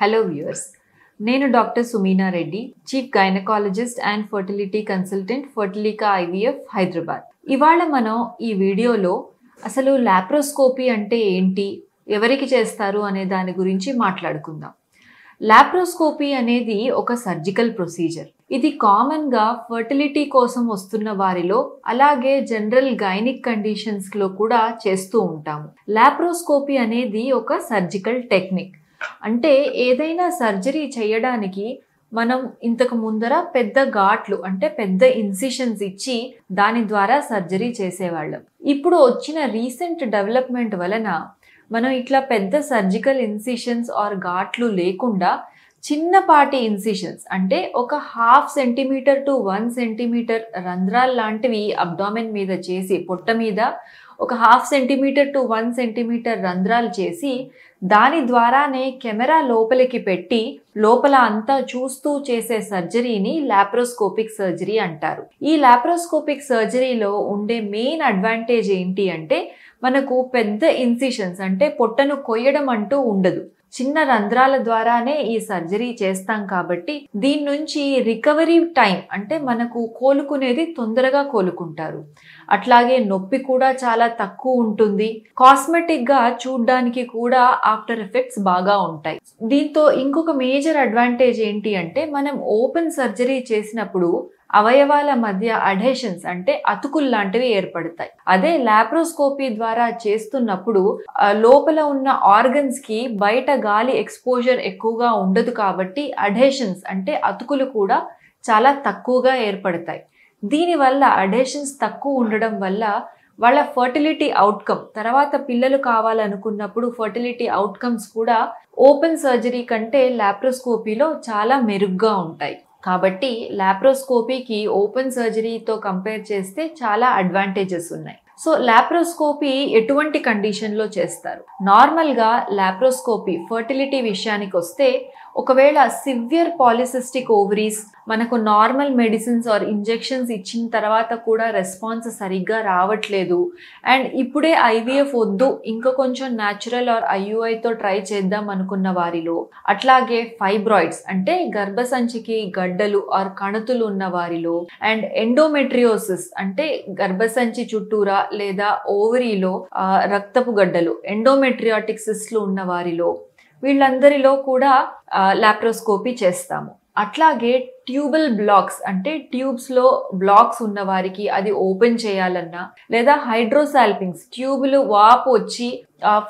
Hello viewers, నేను doctor Sumeena Reddy, chief gynaecologist and fertility consultant, Fertilica IVF, Hyderabad. ఇవాళ మనం ఈ వీడియోలో అసలు లాప్రోస్కోపీ అంటే ఏంటి, ఎవరికి చేస్తారు అనే దాని గురించి మాట్లాడుకుందాం. లాప్రోస్కోపీ అనేది ఒక సర్జికల్ ప్రొసీజర్. ఇది కామన్గా ఫర్టిలిటీ కోసం వస్తున్న వారిలో, అలాగే జనరల్ గైనిక్ కండిషన్స్లో కూడా చేస్తూ ఉంటాము. లాప్రోస్కోపీ అనేది ఒక సర్జికల్ టెక్నిక్. అంటే ఏదైనా సర్జరీ చేయడానికి మనం ఇంతకు ముందర పెద్ద ఘాట్లు అంటే పెద్ద ఇన్సిషన్స్ ఇచ్చి దాని ద్వారా సర్జరీ చేసేవాళ్ళం. ఇప్పుడు వచ్చిన రీసెంట్ డెవలప్మెంట్ వలన మనం ఇట్లా పెద్ద సర్జికల్ ఇన్సిషన్స్ ఆర్ ఘాట్లు లేకుండా చిన్నపాటి ఇన్సిషన్స్ అంటే ఒక 0.5 సెంటీమీటర్ టు 1 సెంటీమీటర్ రంధ్రాలు లాంటివి అబ్డామెన్ మీద చేసి, పొట్ట మీద ఒక 0.5 సెంటీమీటర్ టు 1 సెంటీమీటర్ రంధ్రాలు చేసి దాని ద్వారానే కెమెరా లోపలికి పెట్టి లోపల అంతా చూస్తూ చేసే సర్జరీని లాప్రోస్కోపిక్ సర్జరీ అంటారు. ఈ లాప్రోస్కోపిక్ సర్జరీలో ఉండే మెయిన్ అడ్వాంటేజ్ ఏంటి అంటే మనకు పెద్ద ఇన్సిషన్స్ అంటే పొట్టను కొయ్యడం అంటూ ఉండదు. చిన్న రంధ్రాల ద్వారానే ఈ సర్జరీ చేస్తాం కాబట్టి దీని నుంచి రికవరీ టైం అంటే మనకు కోలుకునేది తొందరగా కోలుకుంటారు. అట్లాగే నొప్పి కూడా చాలా తక్కువ ఉంటుంది. కాస్మెటిక్గా చూడ్డానికి కూడా ఆఫ్టర్ ఎఫెక్ట్స్ బాగా ఉంటాయి. దీంతో ఇంకొక మేజర్ అడ్వాంటేజ్ ఏంటి అంటే మనం ఓపెన్ సర్జరీ చేసినప్పుడు అవయవాల మధ్య అడెషన్స్ అంటే అతుకులు లాంటివి ఏర్పడతాయి. అదే లాప్రోస్కోపీ ద్వారా చేస్తున్నప్పుడు లోపల ఉన్న ఆర్గన్స్ కి బయట గాలి ఎక్స్పోజర్ ఎక్కువగా ఉండదు కాబట్టి అడెషన్స్ అంటే అతుకులు కూడా చాలా తక్కువగా ఏర్పడతాయి. దీనివల్ల అడెషన్స్ తక్కువ ఉండడం వల్ల వాళ్ళ ఫర్టిలిటీ అవుట్కమ్, తర్వాత పిల్లలు కావాలనుకున్నప్పుడు ఫర్టిలిటీ అవుట్కమ్స్ కూడా ఓపెన్ సర్జరీ కంటే లాప్రోస్కోపీలో చాలా మెరుగ్గా ఉంటాయి. కాబట్టి లాప్రోస్కోపీకి ఓపెన్ సర్జరీతో కంపేర్ చేస్తే చాలా అడ్వాంటేజెస్ ఉన్నాయి. సో లాప్రోస్కోపీ ఎటువంటి కండిషన్లో చేస్తారు? నార్మల్గా లాప్రోస్కోపీ ఫర్టిలిటీ విషయానికి వస్తే ఒకవేళ సివియర్ పాలిసిస్టిక్ ఓవరీస్ మనకు నార్మల్ మెడిసిన్స్ ఆర్ ఇంజెక్షన్స్ ఇచ్చిన తర్వాత కూడా రెస్పాన్స్ సరిగ్గా రావట్లేదు అండ్ ఇప్పుడే ఐవీఎఫ్ వద్దు ఇంకా కొంచెం న్యాచురల్ ఆర్ ఐయుఐతో ట్రై చేద్దాం అనుకున్న వారిలో, అట్లాగే ఫైబ్రాయిడ్స్ అంటే గర్భసంచికి గడ్డలు ఆర్ కణుతులు ఉన్న వారిలో, అండ్ ఎండోమెట్రియోసిస్ అంటే గర్భసంచి చుట్టూరా లేదా ఓవరీలో రక్తపు గడ్డలు ఎండోమెట్రియాటిక్ సిస్ట్లు ఉన్న వారిలో, వీళ్ళందరిలో కూడా లాప్రోస్కోపీ చేస్తాము. అట్లాగే ట్యూబల్ బ్లాక్స్ అంటే ట్యూబ్స్లో బ్లాక్స్ ఉన్న వారికి అది ఓపెన్ చేయాలన్నా, లేదా హైడ్రోసాల్పింగ్స్ ట్యూబులు వాపు వచ్చి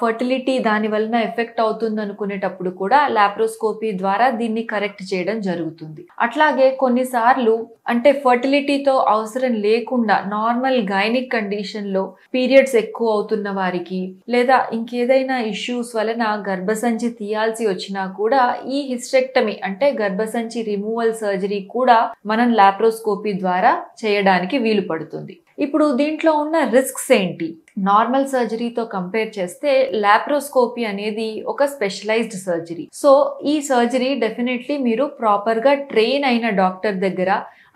ఫర్టిలిటీ దాని వలన ఎఫెక్ట్ అవుతుంది అనుకునేటప్పుడు కూడా లాప్రోస్కోపీ ద్వారా దీన్ని కరెక్ట్ చేయడం జరుగుతుంది. అట్లాగే కొన్నిసార్లు అంటే ఫర్టిలిటీతో అవసరం లేకుండా నార్మల్ గైనిక్ కండిషన్లో పీరియడ్స్ ఎక్కువ అవుతున్న వారికి, లేదా ఇంకేదైనా ఇష్యూస్ వలన గర్భసంచి తీయాల్సి వచ్చినా కూడా ఈ హిస్టెక్టమీ అంటే గర్భసంచి రిమూవల్ సర్జరీ కూడా మనం లాప్రోస్కోపీ ద్వారా చేయడానికి వీలు పడుతుంది. ఇప్పుడు దీంట్లో ఉన్న రిస్క్స్ ఏంటి? నార్మల్ సర్జరీతో కంపేర్ చేస్తే లాప్రోస్కోపీ అనేది ఒక స్పెషలైజ్డ్ సర్జరీ. సో ఈ సర్జరీ డెఫినెట్లీ మీరు ప్రాపర్గా ట్రైన్ అయిన డాక్టర్ దగ్గర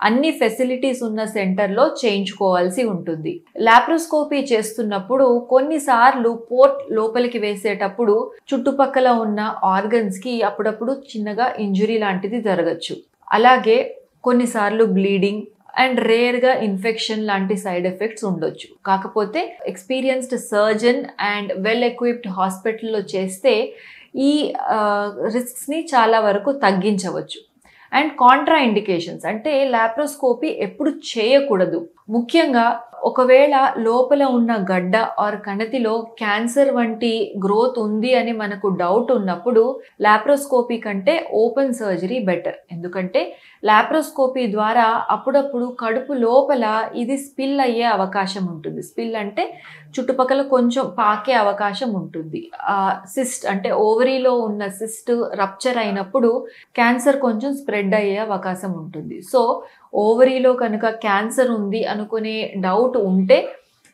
అన్ని ఫెసిలిటీస్ ఉన్న సెంటర్లో చేయించుకోవాల్సి ఉంటుంది. లాప్రోస్కోపీ చేస్తున్నప్పుడు కొన్నిసార్లు పోర్ట్ లోపలికి వేసేటప్పుడు చుట్టుపక్కల ఉన్న ఆర్గన్స్కి అప్పుడప్పుడు చిన్నగా ఇంజురీ లాంటిది జరగచ్చు. అలాగే కొన్నిసార్లు బ్లీడింగ్ అండ్ రేర్గా ఇన్ఫెక్షన్ లాంటి సైడ్ ఎఫెక్ట్స్ ఉండొచ్చు. కాకపోతే experienced surgeon and well equipped హాస్పిటల్లో చేస్తే ఈ రిస్క్స్ని చాలా వరకు తగ్గించవచ్చు. అండ్ కాంట్రా ఇండికేషన్స్ అంటే లాప్రోస్కోపీ ఎప్పుడు చేయకూడదు. ముఖ్యంగా ఒకవేళ లోపల ఉన్న గడ్డ ఆర్ కణతిలో క్యాన్సర్ వంటి గ్రోత్ ఉంది అని మనకు డౌట్ ఉన్నప్పుడు లాప్రోస్కోపీ కంటే ఓపెన్ సర్జరీ బెటర్. ఎందుకంటే లాప్రోస్కోపీ ద్వారా అప్పుడప్పుడు కడుపు లోపల ఇది స్పిల్ అయ్యే అవకాశం ఉంటుంది. స్పిల్ అంటే చుట్టుపక్కల కొంచెం పాకే అవకాశం ఉంటుంది. సిస్ట్ అంటే ఓవరీలో ఉన్న సిస్ట్ రప్చర్ అయినప్పుడు క్యాన్సర్ కొంచెం స్ప్రెడ్ అయ్యే అవకాశం ఉంటుంది. సో ఓవరీలో కనుక క్యాన్సర్ ఉంది అనుకునే డౌట్ ఉంటే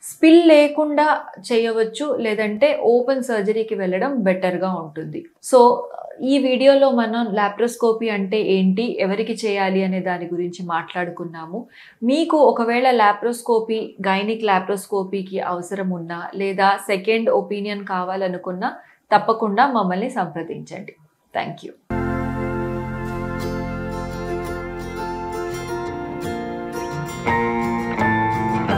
స్పిల్ లేకుండా చేయవచ్చు, లేదంటే ఓపెన్ సర్జరీకి వెళ్ళడం బెటర్గా ఉంటుంది. సో ఈ వీడియోలో మనం లాప్రోస్కోపీ అంటే ఏంటి, ఎవరికి చేయాలి అనే దాని గురించి మాట్లాడుకున్నాము. మీకు ఒకవేళ లాప్రోస్కోపీ గైనిక్ లాప్రోస్కోపీకి అవసరం ఉన్నా లేదా సెకండ్ ఒపీనియన్ కావాలనుకున్నా తప్పకుండా మమ్మల్ని సంప్రదించండి. Thank you.